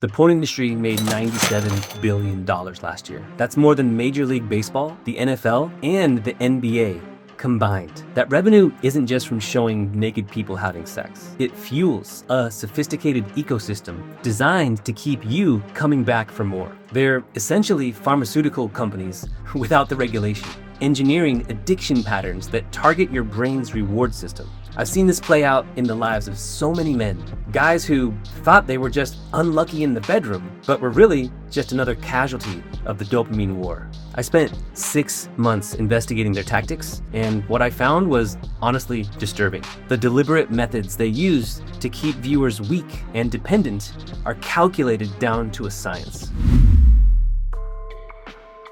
The porn industry made $97 billion last year. That's more than Major League Baseball, the NFL, and the NBA combined. That revenue isn't just from showing naked people having sex. It fuels a sophisticated ecosystem designed to keep you coming back for more. They're essentially pharmaceutical companies without the regulation, engineering addiction patterns that target your brain's reward system. I've seen this play out in the lives of so many men, guys who thought they were just unlucky in the bedroom, but were really just another casualty of the dopamine war. I spent 6 months investigating their tactics, and what I found was honestly disturbing. The deliberate methods they use to keep viewers weak and dependent are calculated down to a science.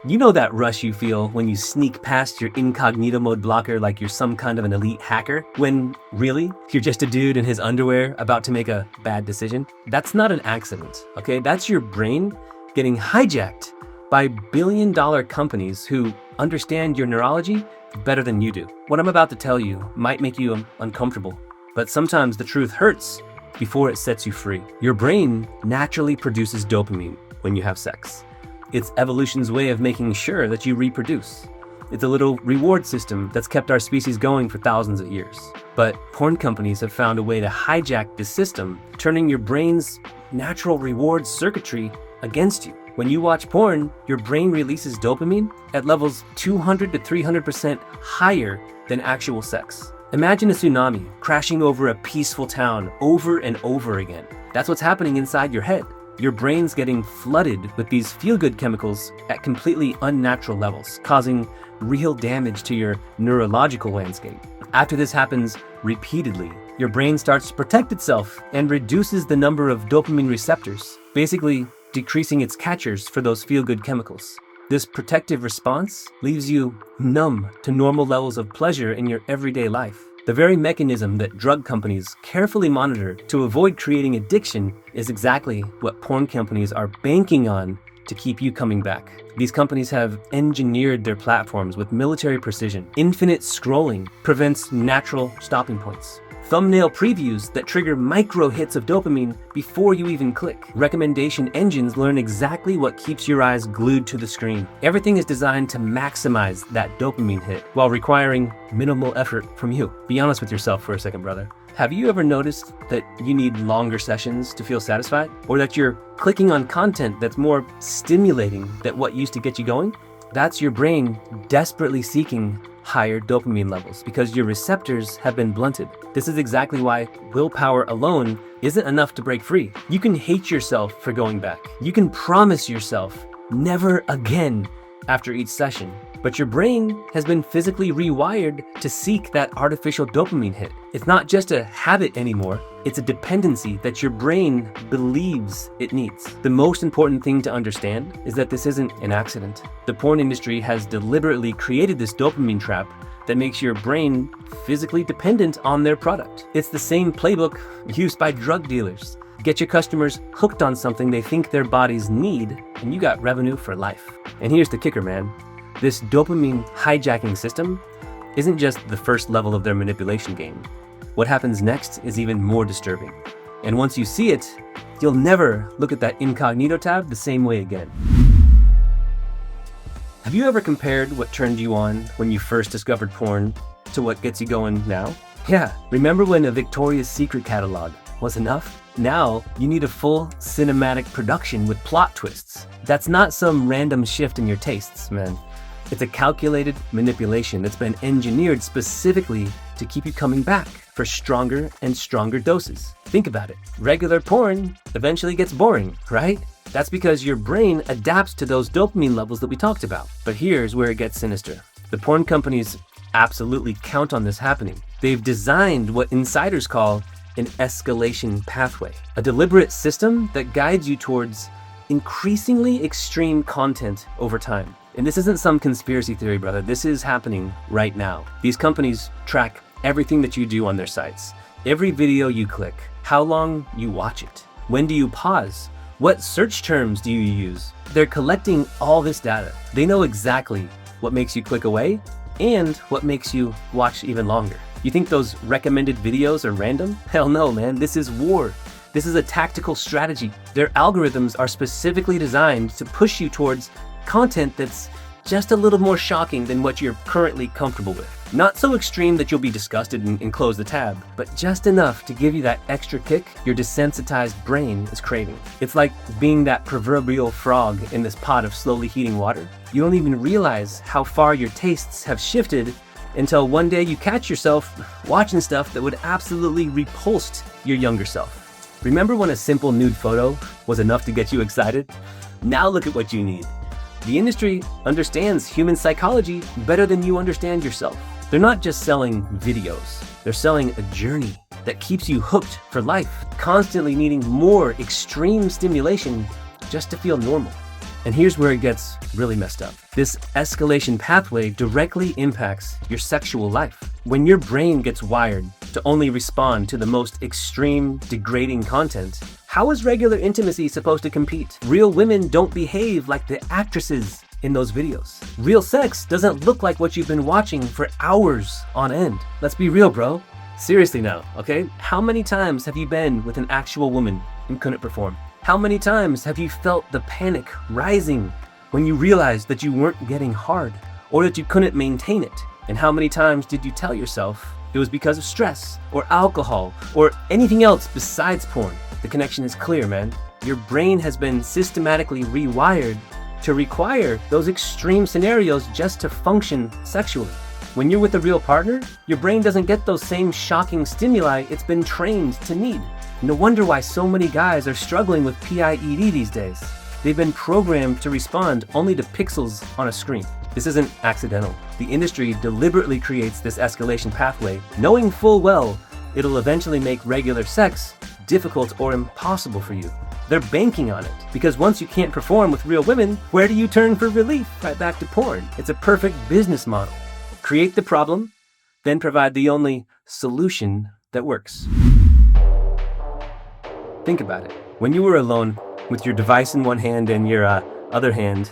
You know that rush you feel when you sneak past your incognito mode blocker like you're some kind of an elite hacker, when really, you're just a dude in his underwear about to make a bad decision? That's not an accident, okay? That's your brain getting hijacked by billion-dollar companies who understand your neurology better than you do. What I'm about to tell you might make you uncomfortable, but sometimes the truth hurts before it sets you free. Your brain naturally produces dopamine when you have sex. It's evolution's way of making sure that you reproduce. It's a little reward system that's kept our species going for thousands of years. But porn companies have found a way to hijack this system, turning your brain's natural reward circuitry against you. When you watch porn, your brain releases dopamine at levels 200 to 300% higher than actual sex. Imagine a tsunami crashing over a peaceful town over and over again. That's what's happening inside your head. Your brain's getting flooded with these feel-good chemicals at completely unnatural levels, causing real damage to your neurological landscape. After this happens repeatedly, your brain starts to protect itself and reduces the number of dopamine receptors, basically decreasing its catchers for those feel-good chemicals. This protective response leaves you numb to normal levels of pleasure in your everyday life. The very mechanism that drug companies carefully monitor to avoid creating addiction is exactly what porn companies are banking on to keep you coming back. These companies have engineered their platforms with military precision. Infinite scrolling prevents natural stopping points. Thumbnail previews that trigger micro hits of dopamine before you even click. Recommendation engines learn exactly what keeps your eyes glued to the screen. Everything is designed to maximize that dopamine hit while requiring minimal effort from you. Be honest with yourself for a second, brother. Have you ever noticed that you need longer sessions to feel satisfied? Or that you're clicking on content that's more stimulating than what used to get you going? That's your brain desperately seeking higher dopamine levels because your receptors have been blunted. This is exactly why willpower alone isn't enough to break free. You can hate yourself for going back. You can promise yourself never again after each session, but your brain has been physically rewired to seek that artificial dopamine hit. It's not just a habit anymore, it's a dependency that your brain believes it needs. The most important thing to understand is that this isn't an accident. The porn industry has deliberately created this dopamine trap that makes your brain physically dependent on their product. It's the same playbook used by drug dealers. Get your customers hooked on something they think their bodies need, and you got revenue for life. And here's the kicker, man. This dopamine hijacking system isn't just the first level of their manipulation game. What happens next is even more disturbing. And once you see it, you'll never look at that incognito tab the same way again. Have you ever compared what turned you on when you first discovered porn to what gets you going now? Yeah, remember when a Victoria's Secret catalog was enough? Now you need a full cinematic production with plot twists. That's not some random shift in your tastes, man. It's a calculated manipulation that's been engineered specifically to keep you coming back for stronger and stronger doses. Think about it. Regular porn eventually gets boring, right? That's because your brain adapts to those dopamine levels that we talked about. But here's where it gets sinister. The porn companies absolutely count on this happening. They've designed what insiders call an escalation pathway, a deliberate system that guides you towards increasingly extreme content over time. And this isn't some conspiracy theory, brother. This is happening right now. These companies track everything that you do on their sites. Every video you click, how long you watch it, when do you pause, what search terms do you use? They're collecting all this data. They know exactly what makes you click away and what makes you watch even longer. You think those recommended videos are random? Hell no, man. This is war. This is a tactical strategy. Their algorithms are specifically designed to push you towards content that's just a little more shocking than what you're currently comfortable with. Not so extreme that you'll be disgusted and close the tab, but just enough to give you that extra kick your desensitized brain is craving. It's like being that proverbial frog in this pot of slowly heating water. You don't even realize how far your tastes have shifted until one day you catch yourself watching stuff that would absolutely repulsed your younger self. Remember when a simple nude photo was enough to get you excited? Now look at what you need. The industry understands human psychology better than you understand yourself. They're not just selling videos, they're selling a journey that keeps you hooked for life, constantly needing more extreme stimulation just to feel normal. And here's where it gets really messed up. This escalation pathway directly impacts your sexual life. When your brain gets wired to only respond to the most extreme, degrading content, how is regular intimacy supposed to compete? Real women don't behave like the actresses in those videos. Real sex doesn't look like what you've been watching for hours on end. Let's be real, bro. Seriously now, okay? How many times have you been with an actual woman and couldn't perform? How many times have you felt the panic rising when you realized that you weren't getting hard or that you couldn't maintain it? And how many times did you tell yourself it was because of stress or alcohol or anything else besides porn? The connection is clear, man. Your brain has been systematically rewired to require those extreme scenarios just to function sexually. When you're with a real partner, your brain doesn't get those same shocking stimuli it's been trained to need. No wonder why so many guys are struggling with PIED these days. They've been programmed to respond only to pixels on a screen. This isn't accidental. The industry deliberately creates this escalation pathway, knowing full well it'll eventually make regular sex difficult or impossible for you. They're banking on it, because once you can't perform with real women, where do you turn for relief? Right back to porn. It's a perfect business model. Create the problem, then provide the only solution that works. Think about it. When you were alone with your device in one hand and your other hand,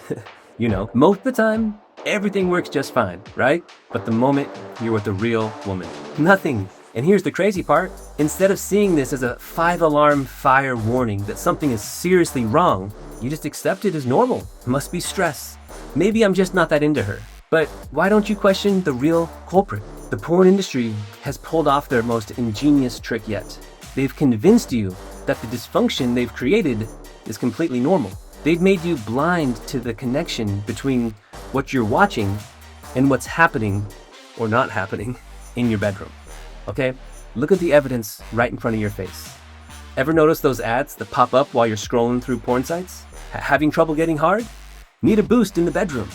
most of the time, everything works just fine, right? But the moment you're with a real woman, nothing. And here's the crazy part. Instead of seeing this as a 5-alarm fire warning that something is seriously wrong, you just accept it as normal. Must be stress. Maybe I'm just not that into her. But why don't you question the real culprit? The porn industry has pulled off their most ingenious trick yet. They've convinced you that the dysfunction they've created is completely normal. They've made you blind to the connection between what you're watching and what's happening or not happening in your bedroom. Okay? Look at the evidence right in front of your face. Ever notice those ads that pop up while you're scrolling through porn sites? Having trouble getting hard? Need a boost in the bedroom.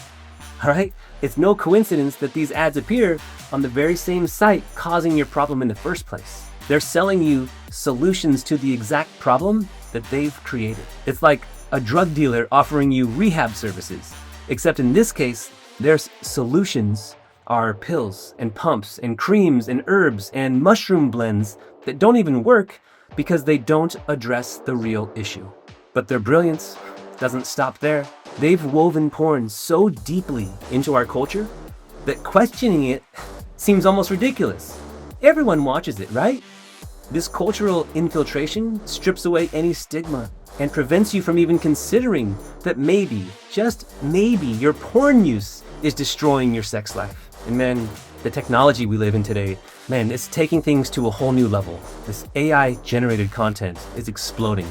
Alright? It's no coincidence that these ads appear on the very same site causing your problem in the first place. They're selling you solutions to the exact problem that they've created. It's like a drug dealer offering you rehab services, except in this case, their solutions are pills and pumps and creams and herbs and mushroom blends that don't even work because they don't address the real issue. But their brilliance doesn't stop there. They've woven porn so deeply into our culture that questioning it seems almost ridiculous. Everyone watches it, right? This cultural infiltration strips away any stigma and prevents you from even considering that maybe, just maybe, your porn use is destroying your sex life. And man, the technology we live in today, man, it's taking things to a whole new level. This AI-generated content is exploding,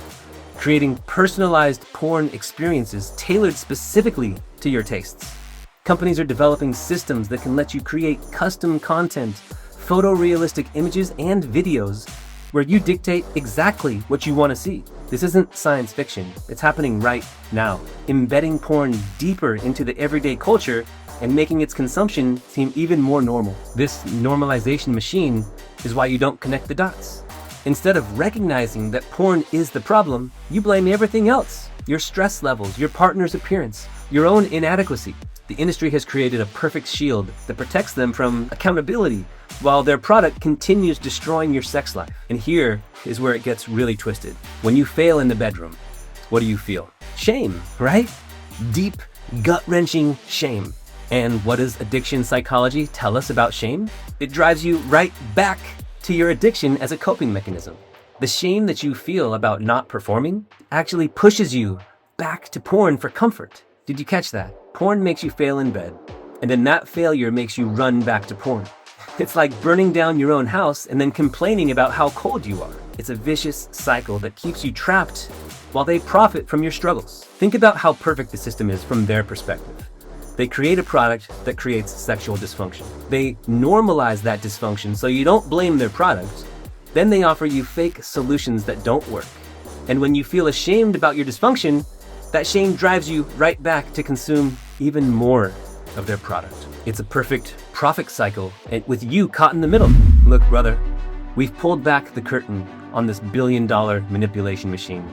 creating personalized porn experiences tailored specifically to your tastes. Companies are developing systems that can let you create custom content, photorealistic images and videos where you dictate exactly what you want to see. This isn't science fiction. It's happening right now, embedding porn deeper into the everyday culture and making its consumption seem even more normal. This normalization machine is why you don't connect the dots. Instead of recognizing that porn is the problem, you blame everything else. Your stress levels, your partner's appearance, your own inadequacy. The industry has created a perfect shield that protects them from accountability while their product continues destroying your sex life. And here is where it gets really twisted. When you fail in the bedroom, what do you feel? Shame, right? Deep, gut-wrenching shame. And what does addiction psychology tell us about shame? It drives you right back to your addiction as a coping mechanism. The shame that you feel about not performing actually pushes you back to porn for comfort. Did you catch that? Porn makes you fail in bed, and then that failure makes you run back to porn. It's like burning down your own house and then complaining about how cold you are. It's a vicious cycle that keeps you trapped while they profit from your struggles. Think about how perfect the system is from their perspective. They create a product that creates sexual dysfunction. They normalize that dysfunction so you don't blame their product. Then they offer you fake solutions that don't work. And when you feel ashamed about your dysfunction, that shame drives you right back to consume even more of their product. It's a perfect profit cycle, and with you caught in the middle. Look, brother, we've pulled back the curtain on this billion-dollar manipulation machine.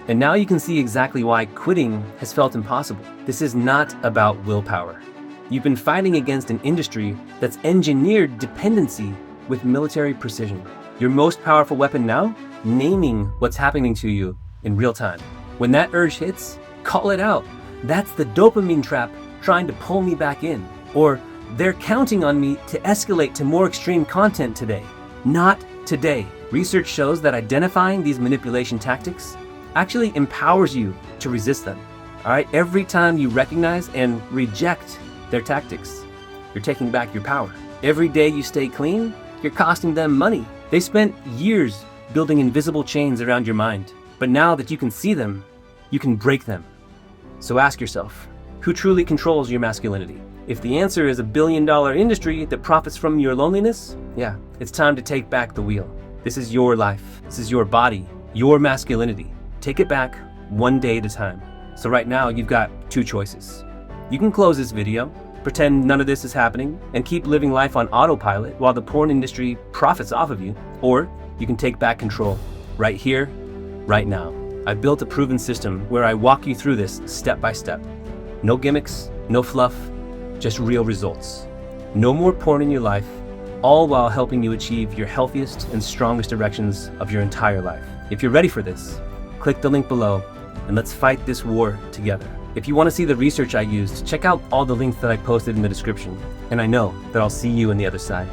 And now you can see exactly why quitting has felt impossible. This is not about willpower. You've been fighting against an industry that's engineered dependency with military precision. Your most powerful weapon now? Naming what's happening to you in real time. When that urge hits, call it out. That's the dopamine trap trying to pull me back in. Or they're counting on me to escalate to more extreme content today. Not today. Research shows that identifying these manipulation tactics actually empowers you to resist them. All right, every time you recognize and reject their tactics, you're taking back your power. Every day you stay clean, you're costing them money. They spent years building invisible chains around your mind, but now that you can see them, you can break them. So ask yourself, who truly controls your masculinity? If the answer is a billion-dollar industry that profits from your loneliness, yeah, it's time to take back the wheel. This is your life. This is your body, your masculinity. Take it back one day at a time. So right now, you've got two choices. You can close this video, pretend none of this is happening, and keep living life on autopilot while the porn industry profits off of you. Or you can take back control right here, right now. I've built a proven system where I walk you through this step by step. No gimmicks, no fluff, just real results. No more porn in your life, all while helping you achieve your healthiest and strongest erections of your entire life. If you're ready for this, click the link below and let's fight this war together. If you want to see the research I used, check out all the links that I posted in the description. And I know that I'll see you on the other side.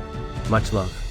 Much love.